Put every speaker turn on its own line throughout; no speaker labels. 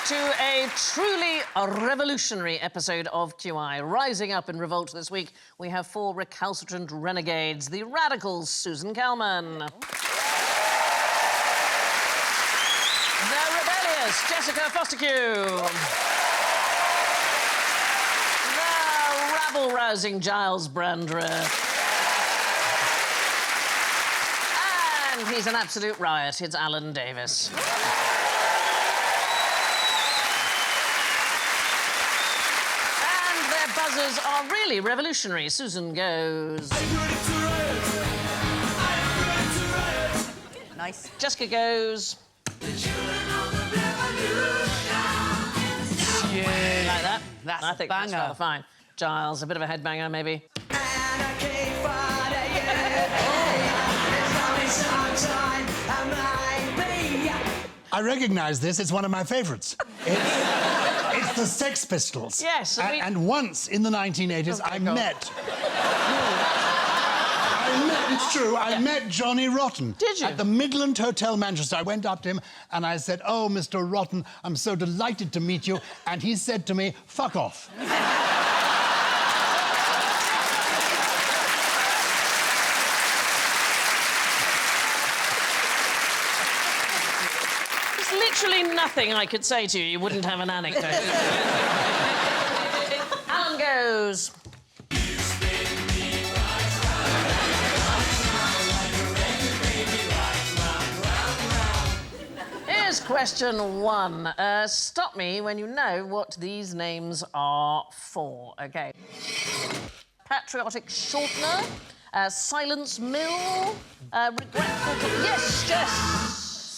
To a truly revolutionary episode of QI. Rising up in revolt this week, we have 4 recalcitrant renegades, the radicals, Susan Calman. The rebellious Jessica Fostekew. The rabble-rousing Gyles Brandreth. And he's an absolute riot, it's Alan Davis. Buzzers are really revolutionary. Susan goes.
Nice.
Jessica goes.
Yeah.
Like that?
That's
I think
a banger.
that's rather fine. Gyles, a bit of a headbanger, maybe.
I recognise this. It's one of my favourites. It's the Sex Pistols.
Yes.
And once in the 1980s, I met... It's true, I met Johnny Rotten.
Did you?
At the Midland Hotel, Manchester. I went up to him and I said, "Oh, Mr. Rotten, I'm so delighted to meet you." And he said to me, "Fuck off."
There's literally nothing I could say to you. You wouldn't have an anecdote. Alan goes. Here's question 1. Stop me when you know what these names are for. OK. Patriotic Shortener, Silence Mill, Regretful... Yes, Jess!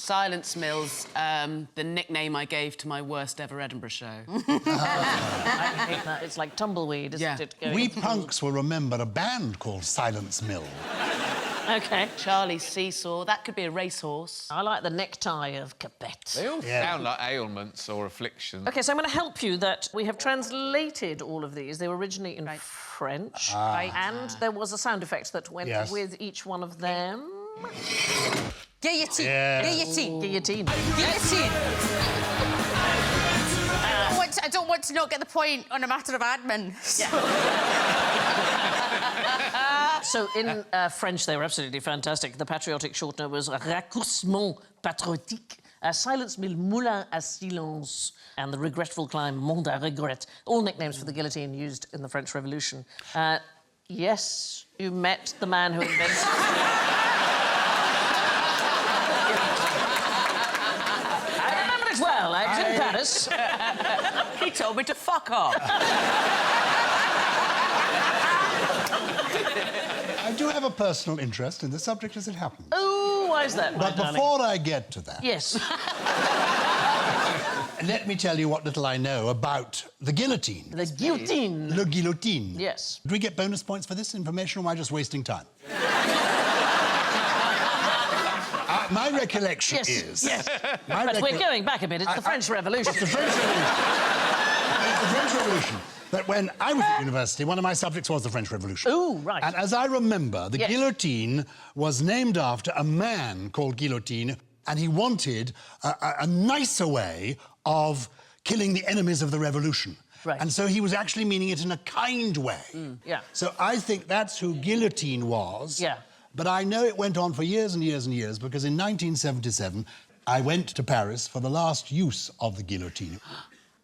Silence Mills, the nickname I gave to my worst ever Edinburgh show.
I hate that. It's like tumbleweed, isn't it?
We punks will remember a band called Silence Mill.
OK.
Charlie Seesaw, that could be a racehorse.
I like the necktie of Capet.
They all sound like ailments or afflictions.
OK, so I'm going to help you that we have translated all of these. They were originally in French. And there was a sound effect that went with each one of them.
Guillotine.
Yeah.
Guillotine.
Guillotine.
Guillotine. I don't want to not get the point on a matter of admin.
So in French, they were absolutely fantastic. The patriotic shortener was Raccourcement Patriotique, Silence Mill Moulin à Silence, and the regretful climb Mont à Regret. All nicknames for the guillotine used in the French Revolution. Yes, you met the man who invented... I remember it well. I was in Paris.
He told me to fuck off.
I do have a personal interest in the subject as it happens.
Oh, why is that, my
But
darling?
before I get to that...
Yes.
Let me tell you what little I know about the guillotine.
The guillotine.
Le guillotine.
Yes.
Do we get bonus points for this information, or am I just wasting time? My recollection is...
Yes. But we're going back a bit. It's the French Revolution.
It's the French Revolution. It's the French Revolution. That when I was at university, one of my subjects was the French Revolution.
Oh, right.
And as I remember, the guillotine was named after a man called Guillotine, and he wanted a nicer way of killing the enemies of the revolution.
Right.
And so he was actually meaning it in a kind way.
Yeah.
So I think that's who Guillotine was.
Yeah.
But I know it went on for years and years and years, because in 1977, I went to Paris for the last use of the guillotine.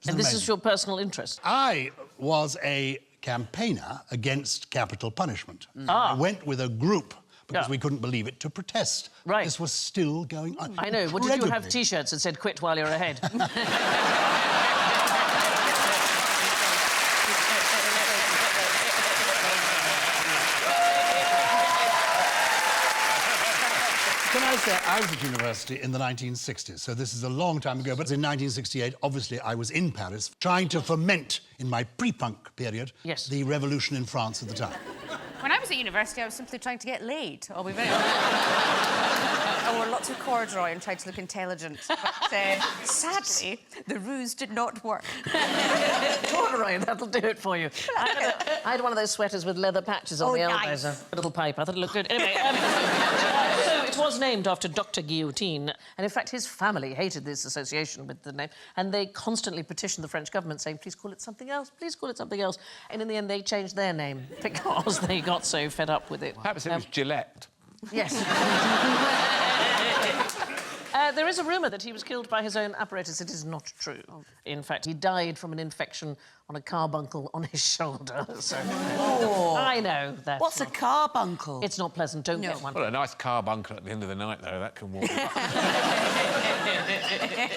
And this is your personal interest?
I was a campaigner against capital punishment. I went with a group, because we couldn't believe it, to protest.
Right.
This was still going on.
I know. What, did you have T-shirts that said "Quit while you're ahead"?
I was at university in the 1960s, so this is a long time ago, but in 1968, obviously, I was in Paris trying to foment, in my pre-punk period,
Yes.
the revolution in France at the time.
When I was at university, I was simply trying to get laid. I'll be very honest. I wore lots of corduroy and tried to look intelligent. But sadly, the ruse did not work.
Corduroy, that'll do it for you. I had one of those sweaters with leather patches on
Oh,
the
nice.
elbows, a little pipe. I thought it looked good. Anyway, so it was named after Dr. Guillotine, and in fact, his family hated this association with the name, and they constantly petitioned the French government saying, please call it something else, please call it something else. And in the end, they changed their name because they got so fed up with it.
Perhaps it was Gillette.
Yes. There is a rumour that he was killed by his own apparatus. It is not true. In fact, he died from an infection on a carbuncle on his shoulder. So I know that.
What's a carbuncle?
It's not pleasant. Don't get one.
Well, a nice carbuncle at the end of the night, though, that can warm you up.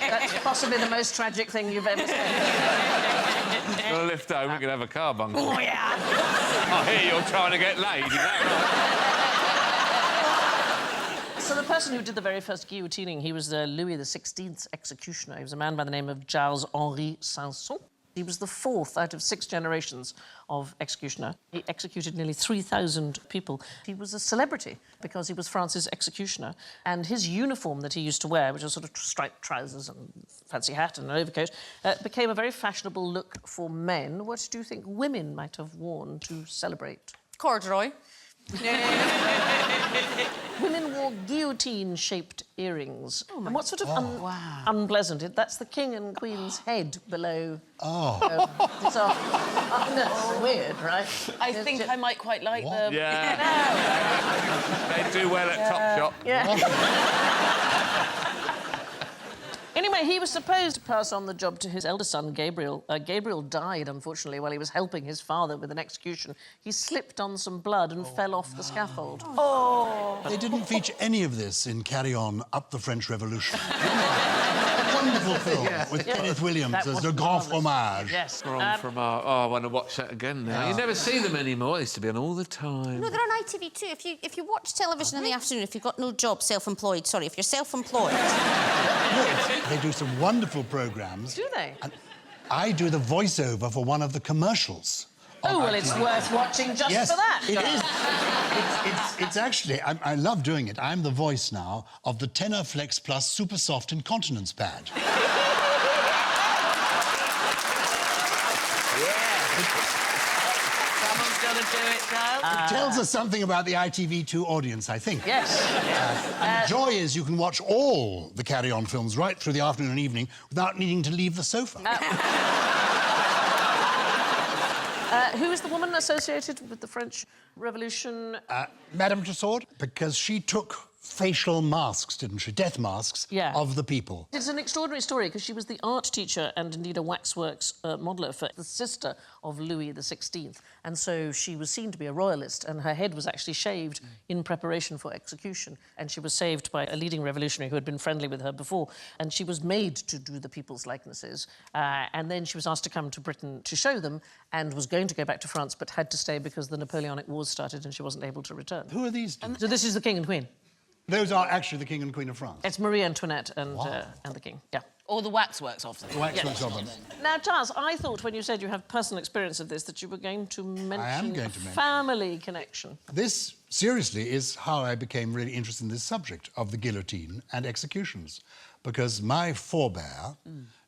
That's possibly the most tragic thing you've ever said.
Got to lift home, we can have a carbuncle.
Oh, yeah.
I hear you're trying to get laid, is that right?
So the person who did the very first guillotining, he was Louis XVI's executioner. He was a man by the name of Gyles Henri Sanson. He was the fourth out of 6 generations of executioner. He executed nearly 3,000 people. He was a celebrity because he was France's executioner. And his uniform that he used to wear, which was sort of striped trousers and fancy hat and an overcoat, became a very fashionable look for men. What do you think women might have worn to celebrate?
Corduroy.
Women wore guillotine-shaped earrings. And what sort of unpleasant? That's the king and queen's head below.
Oh.
That's weird, right?
I think I might quite like them.
Yeah. They do well at Topshop.
Yeah. Anyway, he was supposed to pass on the job to his eldest son, Gabriel. Gabriel died, unfortunately, while he was helping his father with an execution. He slipped on some blood and fell off the scaffold.
Oh.
They didn't feature any of this in Carry On, Up the French Revolution. A wonderful film with Kenneth Williams
That
as
was
Le Grand
marvellous.
Fromage.
Yes.
From oh, I want to watch that again now. You never see them anymore. They used to be on all the time.
No, they're on ITV2. If you watch television in the afternoon, if you've got no job, self-employed, sorry, if you're self-employed...
They do some wonderful programmes.
Do they?
And I do the voiceover for one of the commercials.
Oh, well, it's worth watching just
Yes,
for that.
it is. It's actually... I love doing it. I'm the voice now of the Tenor Flex Plus Super Soft Incontinence Pad.
Someone's got to do it, Giles.
It tells us something about the ITV2 audience, I think.
Yes.
And the joy is you can watch all the Carry On films right through the afternoon and evening without needing to leave the sofa.
Who is the woman associated with the French Revolution?
Madame Tussaud, because she took facial masks, didn't she? Death masks of the people.
It's an extraordinary story because she was the art teacher and indeed a waxworks modeller for the sister of Louis XVI. And so she was seen to be a royalist and her head was actually shaved in preparation for execution. And she was saved by a leading revolutionary who had been friendly with her before. And she was made to do the people's likenesses. And then she was asked to come to Britain to show them and was going to go back to France but had to stay because the Napoleonic Wars started and she wasn't able to return.
Who are these two?
So this is the King and Queen.
Those are actually the King and Queen of France.
It's Marie Antoinette and the King, yeah.
Or the waxworks of them.
The waxworks of them.
Now, Giles, I thought when you said you have personal experience of this that you were going to mention
going to mention.
family connection.
This, seriously, is how I became really interested in this subject of the guillotine and executions. Because my forebear,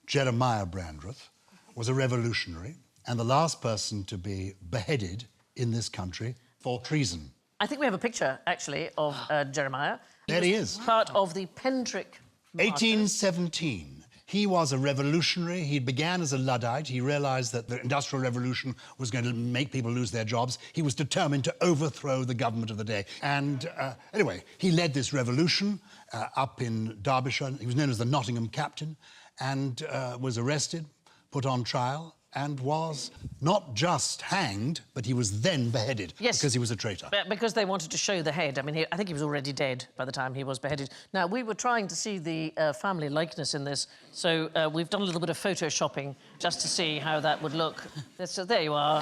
Jeremiah Brandreth, was a revolutionary and the last person to be beheaded in this country for treason.
I think we have a picture, actually, of Jeremiah.
There he is.
Part of the Pentrick Martyrs.
1817. He was a revolutionary. He began as a Luddite. He realised that the Industrial Revolution was going to make people lose their jobs. He was determined to overthrow the government of the day. And anyway, he led this revolution up in Derbyshire. He was known as the Nottingham Captain and was arrested, put on trial, and was not just hanged, but he was then beheaded because he was a traitor.
Because they wanted to show the head. I mean, I think he was already dead by the time he was beheaded. Now, we were trying to see the family likeness in this, so we've done a little bit of photoshopping just to see how that would look. So there you are.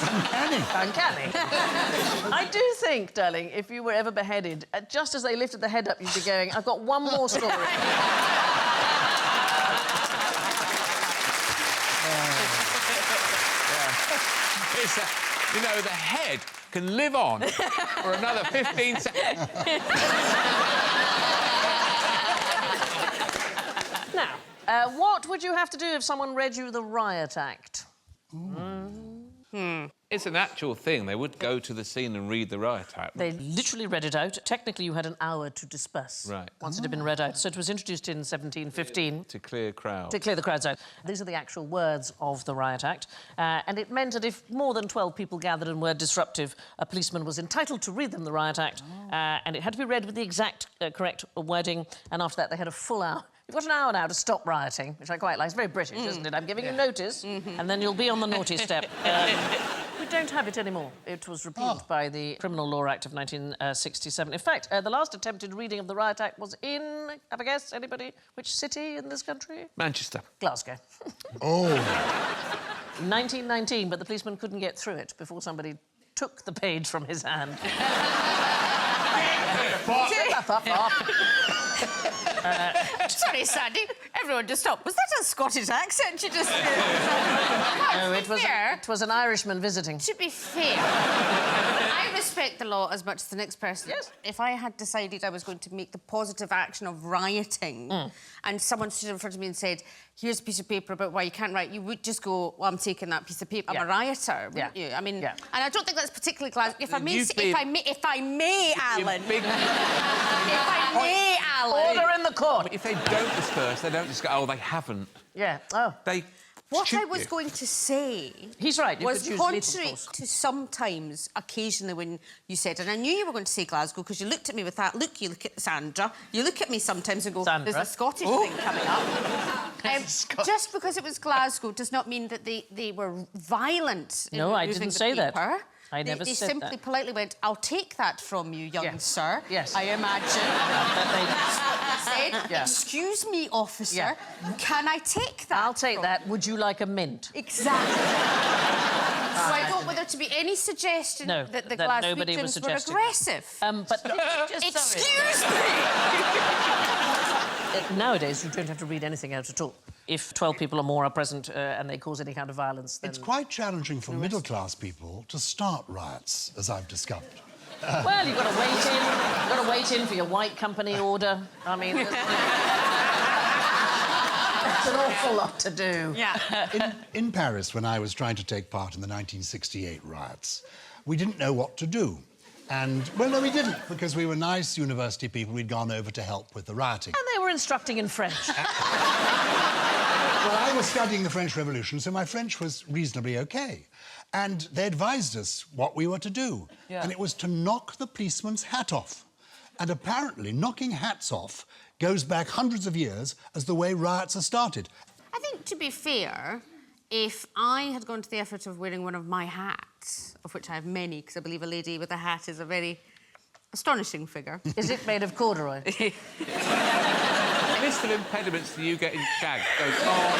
Uncanny.
Uncanny. I do think, darling, if you were ever beheaded, just as they lifted the head up, you'd be going, I've got one more story.
It's you know, the head can live on for another 15 seconds.
Now, what would you have to do if someone read you the Riot Act?
It's an actual thing. They would go to the scene and read the Riot Act.
They literally read it out. Technically, you had an hour to disperse.
Right.
Once it had been read out. So it was introduced in 1715.
To clear crowds.
To clear the crowds out. These are the actual words of the Riot Act. And it meant that if more than 12 people gathered and were disruptive, a policeman was entitled to read them the Riot Act. And it had to be read with the exact correct wording. And after that, they had a full hour. You've got an hour now to stop rioting, which I quite like. It's very British, isn't it? I'm giving you notice, and then you'll be on the naughty step. We don't have it anymore. It was repealed by the Criminal Law Act of 1967. In fact, the last attempted reading of the Riot Act was in, have a guess, anybody? Which city in this country?
Manchester.
Glasgow.
Oh.
1919, but the policeman couldn't get through it before somebody took the page from his hand.
Sorry, Sandy. Everyone just stop. Was that a Scottish accent you just...
No, it was an Irishman visiting.
To be fair, I respect the law as much as the next person.
Yes.
If I had decided I was going to make the positive action of rioting and someone stood in front of me and said, here's a piece of paper about why you can't riot, you would just go, well, I'm taking that piece of paper. I'm a rioter, wouldn't you? I mean, and I don't think that's particularly Glasgow. If I may, Alan. If I may, Alan.
Order in the court.
But if they don't disperse, they don't just go, oh, they haven't.
Yeah. Oh.
They
What I was going to say...
He's right. You
was
could use
contrary
lethal force.
to sometimes, occasionally, when you said, and I knew you were going to say Glasgow because you looked at me with that look, you look at Sandra, you look at me sometimes and go,
Sandra.
there's a Scottish thing coming up. Just because it was Glasgow does not mean that they were violent in
No, I
removing
didn't
the
say that.
paper.
I never
They
said
simply
that.
politely went, I'll take that from you, young sir.
Yes.
I imagine. Said, excuse me, officer, can I take that?
I'll take
from
that. Would you like a mint?
Exactly. So I don't want there to be any suggestion that the
that
Glasgow
nobody was
victims were
suggesting.
aggressive.
But
Excuse me!
Nowadays, you don't have to read anything out at all. If 12 people or more are present and they cause any kind of violence, then...
It's quite challenging for middle-class people to start riots, as I've discovered.
Well, you've got to wait in. You've got to wait in for your white company order. I mean, there's an awful lot to do.
Yeah.
In Paris, when I was trying to take part in the 1968 riots, we didn't know what to do. And, well, no, we didn't, because we were nice university people. We'd gone over to help with the rioting.
And they were instructing in French.
Well, I was studying the French Revolution, so my French was reasonably OK. And they advised us what we were to do. And it was to knock the policeman's hat off. And apparently, knocking hats off goes back hundreds of years as the way riots are started.
I think, to be fair, if I had gone to the effort of wearing one of my hats, of which I have many, because I believe a lady with a hat is a very astonishing figure.
Is it made of corduroy?
The list of impediments to you getting shagged goes on.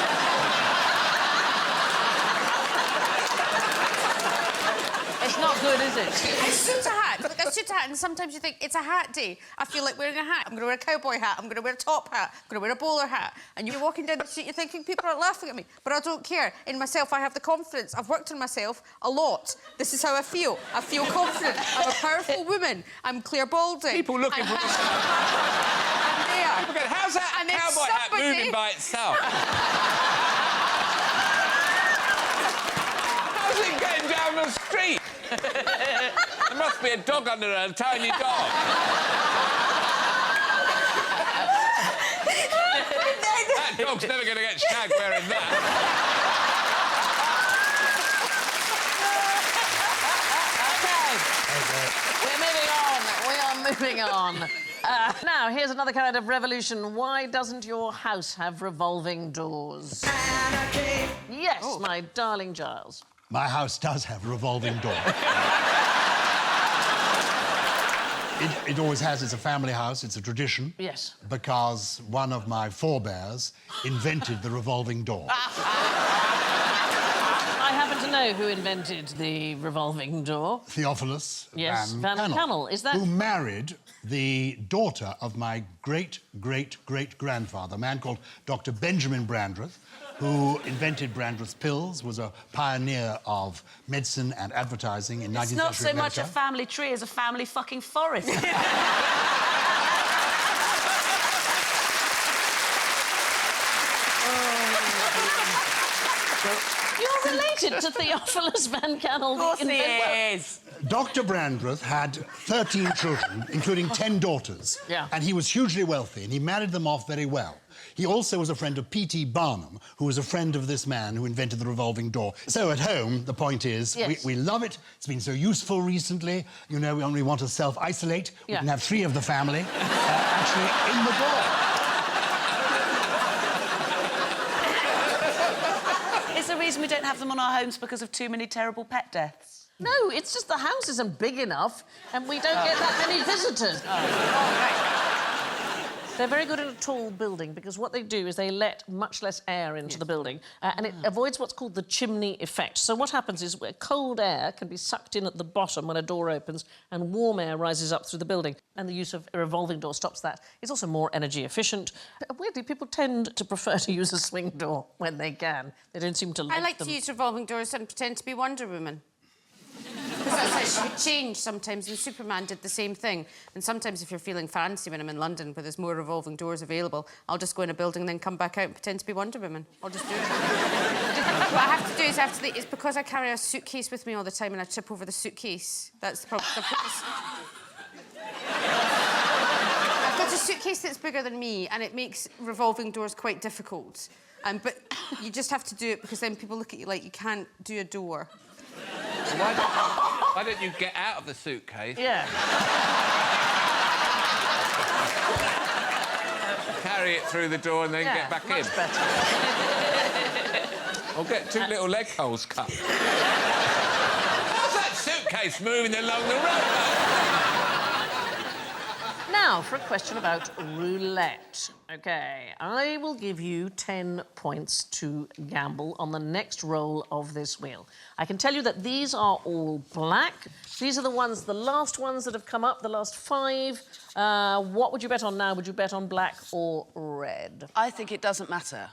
It's not good, is it?
A suit a hat. Like a suit a hat, and sometimes you think, it's a hat day. I feel like wearing a hat. I'm going to wear a cowboy hat. I'm going to wear a top hat. I'm going to wear a bowler hat. And you're walking down the street, you're thinking, people are laughing at me. But I don't care. In myself, I have the confidence. I've worked on myself a lot. This is how I feel. I feel confident. I'm a powerful woman. I'm Claire Balding.
People looking for...
I'm there.
Look at how's that
And then
cowboy hat
somebody-
moving by itself? How's it getting down the street? There must be a dog under there, a tiny dog. That dog's never going to get shagged wearing that.
OK. We're moving on. We are moving on. Now, here's another kind of revolution. Why doesn't your house have revolving doors? Yes, my darling Gyles.
My house does have a revolving door. It always has. It's a family house. It's a tradition.
Yes.
Because one of my forebears invented the revolving door.
I happen to to know who invented the revolving door.
Theophilus
Yes, Van Cannel. Is that...
Who married the daughter of my great-great-great-grandfather, a man called Dr. Benjamin Brandreth, who invented Brandreth's pills, was a pioneer of medicine and advertising in 19th century
It's not so much
America.
a family tree as a family fucking forest.
You're related to Theophilus Van Cannel,
Of course
the
he
inventor.
is.
Dr. Brandreth had 13 children, including 10 daughters.
Yeah.
And he was hugely wealthy, and he married them off very well. He also was a friend of P.T. Barnum, who was a friend of this man who invented the revolving door. So at home, the point is,
Yes.
we love it. It's been so useful recently. You know, we only want to self-isolate. We
Yeah.
can have 3 of the family actually in the door.
Is the reason we don't have them on our homes because of too many terrible pet deaths?
No, it's just the house isn't big enough and we don't get that many visitors. They're very good in a tall building because what they do is they let much less air into the building and it avoids what's called the chimney effect. So what happens is cold air can be sucked in at the bottom when a door opens and warm air rises up through the building, and the use of a revolving door stops that. It's also more energy efficient. But weirdly, people tend to prefer to use a swing door when they can. They don't seem to like
I like
them.
to use revolving doors and pretend to be Wonder Woman. Because that's a change sometimes, and Superman did the same thing. And sometimes if you're feeling fancy when I'm in London where there's more revolving doors available, I'll just go in a building and then come back out and pretend to be Wonder Woman. I'll just do it. What I have to do is it's because I carry a suitcase with me all the time and I trip over the suitcase. That's the problem. I've got a suitcase that's bigger than me and it makes revolving doors quite difficult. But you just have to do it because then people look at you like you can't do a door.
Why don't you get out of the suitcase?
Yeah.
Carry it through the door and then get back in.
Much better.
Or get 2 little leg holes cut. How's that suitcase moving along the road?
Now, for a question about roulette. OK, I will give you 10 points to gamble on the next roll of this wheel. I can tell you that these are all black. These are the last ones that have come up, the last 5. What would you bet on now? Would you bet on black or red?
I think it doesn't matter.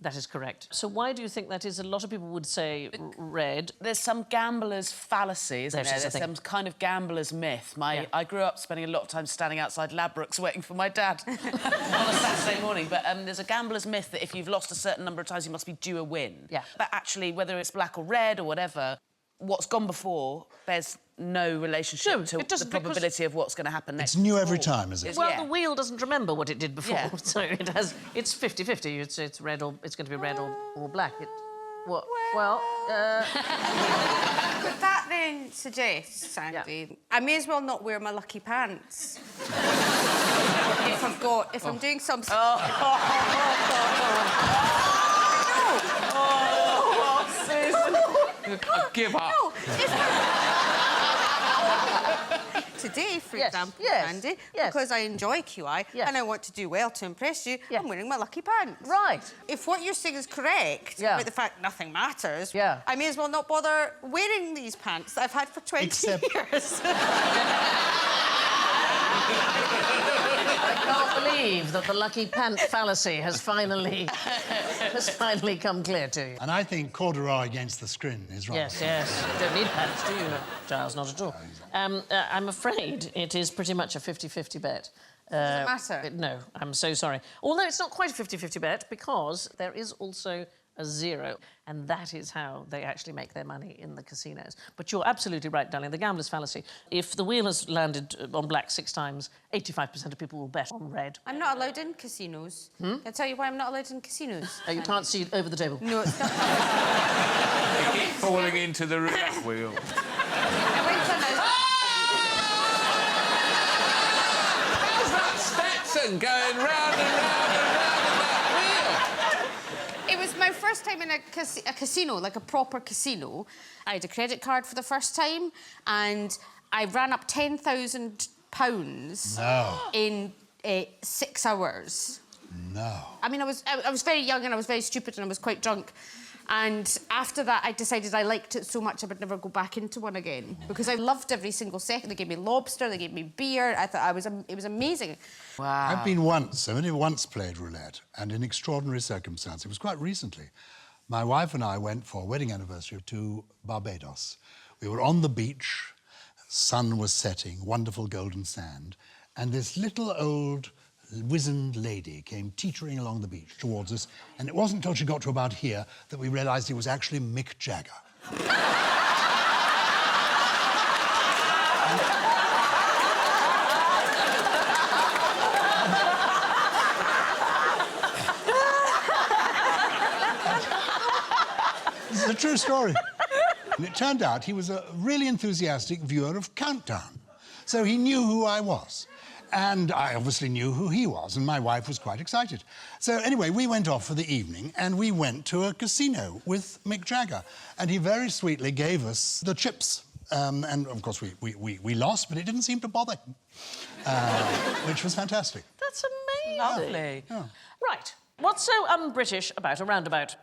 That is correct. So why do you think that is? A lot of people would say red.
There's some gambler's fallacy, isn't
There's
there?
such a
There's some kind of gambler's myth.
Yeah.
I grew up spending a lot of time standing outside Ladbrokes waiting for my dad on a Saturday morning. But there's a gambler's myth that if you've lost a certain number of times, you must be due a win.
Yeah.
But actually, whether it's black or red or whatever, what's gone before bears no relationship
No,
to
it doesn't,
the probability of what's going to happen next.
It's new every time, is it?
It's-
Well,
yeah.
the wheel doesn't remember what it did before,
Yeah.
so it's 50-50. It's red or it's going to be red or black. But
that then suggests, Sandy, I may as well not wear my lucky pants. if I'm doing something.
Give up.
No, today, for example, Andy, because I enjoy QI and I want to do well to impress you, I'm wearing my lucky pants.
Right.
If what you're saying is correct, about the fact nothing matters, I may as well not bother wearing these pants that I've had for 20 years.
I can't believe that the lucky pant fallacy has finally come clear to you.
And I think corduroy against the screen is right.
Yes. You don't need pants, do you, Giles? Not at all. I'm afraid it is pretty much a 50-50 bet.
Does it matter?
No, I'm so sorry. Although it's not quite a 50-50 bet because there is also a 0, and that is how they actually make their money in the casinos. But you're absolutely right, darling, the gambler's fallacy. If the wheel has landed on black 6 times, 85% of people will bet on red.
I'm not allowed in casinos. Can I tell you why I'm not allowed in casinos?
You can't see over the table.
No, it's not.
You keep falling into the roulette wheel.
I went on a...
How's that Stetson going round and round and round that wheel?
It was my first time in a casino, like a proper casino. I had a credit card for the first time, and I ran up £10,000 in 6 hours.
No.
I mean, I was very young and I was very stupid and I was quite drunk. And after that, I decided I liked it so much I would never go back into one again because I loved every single second. They gave me lobster, they gave me beer. I thought it was amazing.
Wow.
I've only once played roulette, and in extraordinary circumstance. It was quite recently. My wife and I went for a wedding anniversary to Barbados. We were on the beach, sun was setting, wonderful golden sand, and this little old wizened lady came teetering along the beach towards us, and it wasn't until she got to about here that we realised it was actually Mick Jagger. This is a true story. And it turned out he was a really enthusiastic viewer of Countdown, so he knew who I was. And I obviously knew who he was, and my wife was quite excited. So anyway, we went off for the evening, and we went to a casino with Mick Jagger, and he very sweetly gave us the chips. And of course, we lost, but it didn't seem to bother him, which was fantastic.
That's amazing.
Lovely.
Yeah.
Right. What's so un-British about a roundabout?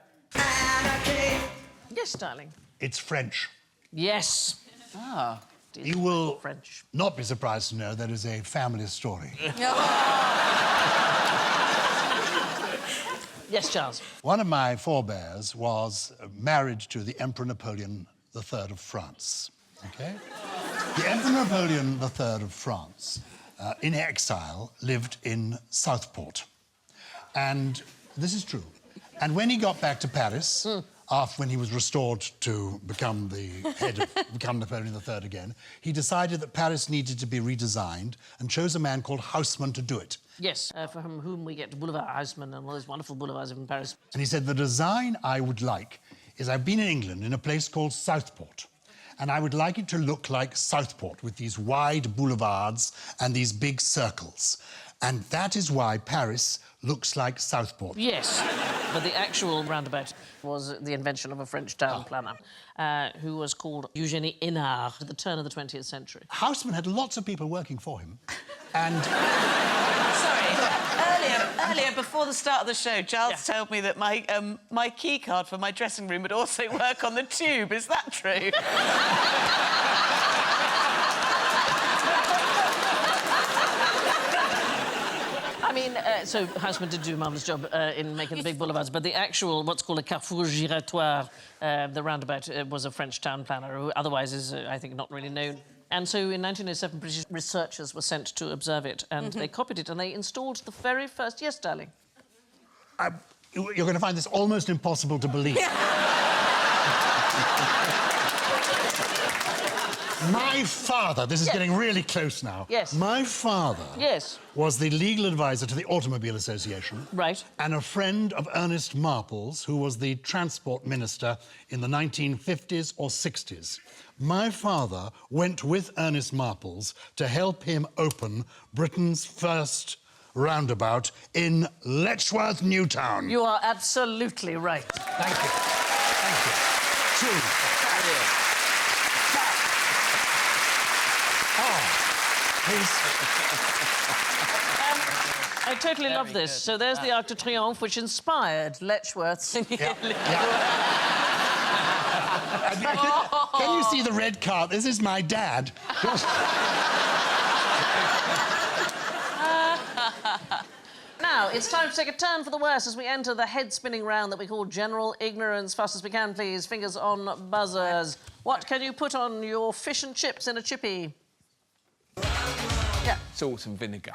Yes, darling.
It's French.
Yes.
Ah.
You will
French.
not be surprised to know that is a family story.
Yes, Charles.
One of my forebears was married to the Emperor Napoleon III of France, OK? The Emperor Napoleon III of France, in exile, lived in Southport. And this is true. And when he got back to Paris, when he was restored to become the head of, become Napoleon III again, he decided that Paris needed to be redesigned and chose a man called Haussmann to do it.
Yes, from whom we get Boulevard Haussmann and all those wonderful boulevards in Paris.
And he said, the design I would like is I've been in England in a place called Southport, and I would like it to look like Southport with these wide boulevards and these big circles. And that is why Paris looks like Southport.
Yes, but the actual roundabout was the invention of a French town planner who was called Eugénie Hénard at the turn of the 20th century.
Haussmann had lots of people working for him, and...
Sorry, earlier, before the start of the show, Gyles told me that my key card for my dressing room would also work on the tube. Is that true?
I mean, so Haussmann did do a marvellous job in making the big boulevards, but the actual, what's called a carrefour giratoire, the roundabout, was a French town planner who otherwise is, I think, not really known. And so in 1907, British researchers were sent to observe it, and they copied it, and they installed the very first... Yes, darling?
You're going to find this almost impossible to believe. My father, this is getting really close now.
Yes.
My father was the legal advisor to the Automobile Association.
Right.
And a friend of Ernest Marples, who was the transport minister in the 1950s or 60s. My father went with Ernest Marples to help him open Britain's first roundabout in Letchworth, Newtown.
You are absolutely right.
Thank you. Thank you. True.
I totally love this. So there's the Arc de Triomphe, which inspired Letchworth's...
Can you see the red car? This is my dad.
Now, it's time to take a turn for the worse as we enter the head-spinning round that we call General Ignorance. Fast as we can, please. Fingers on buzzers. What can you put on your fish and chips in a chippy? Yeah.
Salt and vinegar.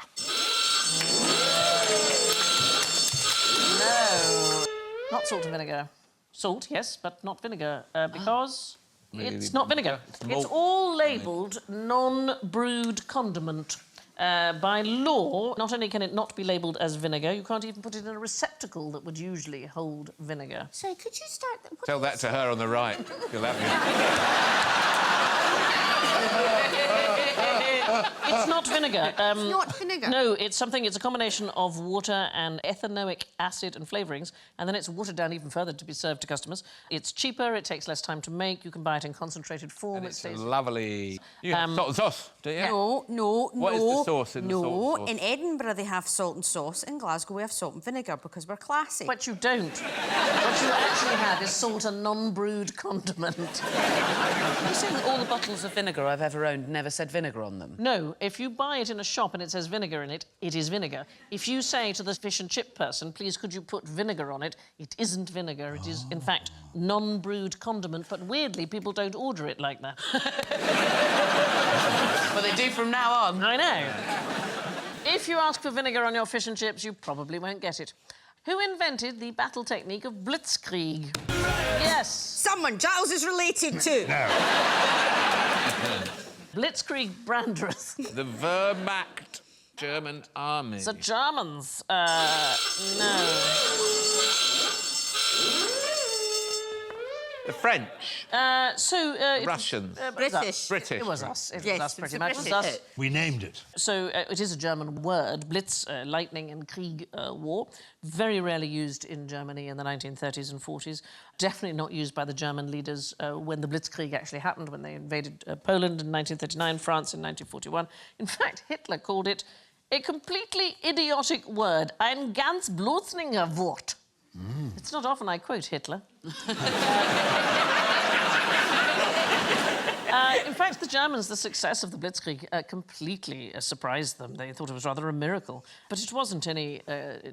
No. Not salt and vinegar. Salt, yes, but not vinegar, because it's not vinegar. It's all labelled non-brewed condiment. By law, not only can it not be labelled as vinegar, you can't even put it in a receptacle that would usually hold vinegar.
Sorry, could you start...
Tell that to her on the right. You'll have me.
It's not vinegar. vinegar.
It's not vinegar.
No, it's a combination of water and ethanoic acid and flavourings, and then it's watered down even further to be served to customers. It's cheaper, it takes less time to make, you can buy it in concentrated form.
And it's lovely... You have salt and sauce, do you?
No.
What is the sauce in the salt and sauce?
No, in Edinburgh they have salt and sauce. In Glasgow we have salt and vinegar because we're classy.
But you don't. What you actually have is salt and non-brewed condiment.
You saying that all the bottles of vinegar I've ever owned never said vinegar on them?
No, if you buy it in a shop and it says vinegar in it, it is vinegar. If you say to the fish and chip person, please could you put vinegar on it, it isn't vinegar. It is, in fact, non-brewed condiment, but weirdly, people don't order it like that.
Well, they do from now on.
I know. If you ask for vinegar on your fish and chips, you probably won't get it. Who invented the battle technique of blitzkrieg? Yes.
Someone Gyles is related to.
No.
Blitzkrieg Brandreth.
The Wehrmacht German army.
The Germans. No.
The French. Russians.
British.
British.
It was us. It
Yes,
was us,
it's
pretty
a
much. It was
British
us.
We named it.
So it is a German word, Blitz, lightning and Krieg, war. Very rarely used in Germany in the 1930s and 40s. Definitely not used by the German leaders when the Blitzkrieg actually happened, when they invaded Poland in 1939, France in 1941. In fact, Hitler called it a completely idiotic word, ein ganz blödsinniger Wort. It's not often I quote Hitler. In fact, the Germans, the success of the Blitzkrieg completely surprised them. They thought it was rather a miracle. But it wasn't any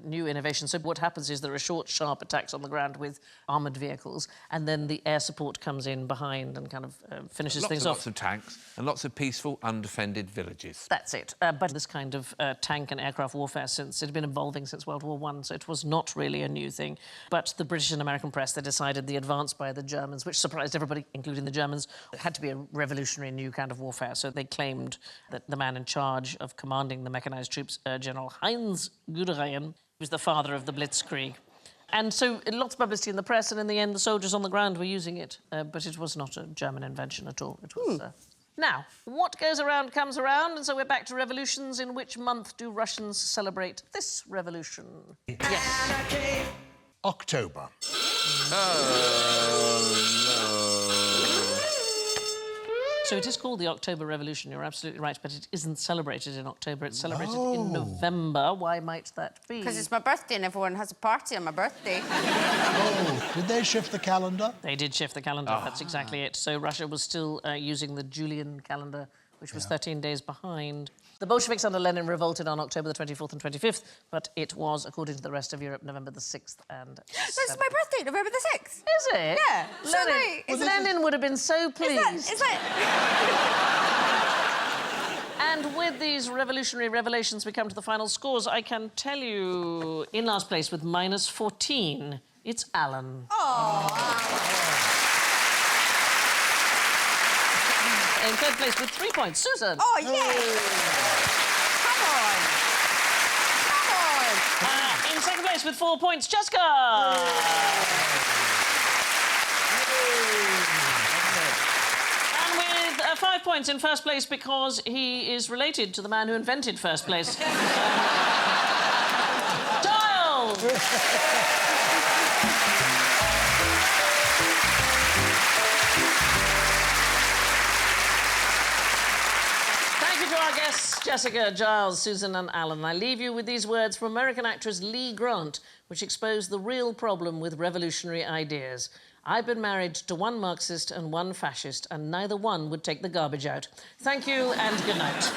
new innovation. So what happens is there are short, sharp attacks on the ground with armoured vehicles, and then the air support comes in behind and kind of finishes things off.
Lots of tanks and lots of peaceful, undefended villages.
That's it. But this kind of tank and aircraft warfare it had been evolving since World War I, so it was not really a new thing. But the British and American press, they decided the advance by the Germans, which surprised everybody, including the Germans, had to be a revolutionary new kind of warfare. So they claimed that the man in charge of commanding the mechanised troops, General Heinz Guderian, was the father of the Blitzkrieg. And so lots of publicity in the press, and in the end, the soldiers on the ground were using it. But it was not a German invention at all. It was... Now, what goes around comes around, and so we're back to revolutions. In which month do Russians celebrate this revolution? Yes.
October.
So it is called the October Revolution, you're absolutely right, but it isn't celebrated in October, it's celebrated in November. Why might that be?
Because it's my birthday and everyone has a party on my birthday.
Oh, did they shift the calendar?
They did shift the calendar, that's exactly it. So Russia was still using the Julian calendar, which was 13 days behind. The Bolsheviks under Lenin revolted on October the 24th and 25th, but it was, according to the rest of Europe, November the 6th and 7th.
That's my birthday, November the 6th.
Is it?
Yeah.
Lenin, Lenin would have been so pleased.
Is that...
And with these revolutionary revelations, we come to the final scores. I can tell you, in last place with minus 14, it's Alan. In third place with 3 points, Susan.
Oh, yeah! Come on!
In second place with 4 points, Jessica. And with 5 points in first place because he is related to the man who invented first place. Giles! To our guests, Jessica, Giles, Susan and Alan. I leave you with these words from American actress Lee Grant, which expose the real problem with revolutionary ideas. I've been married to one Marxist and one fascist, and neither one would take the garbage out. Thank you and good night.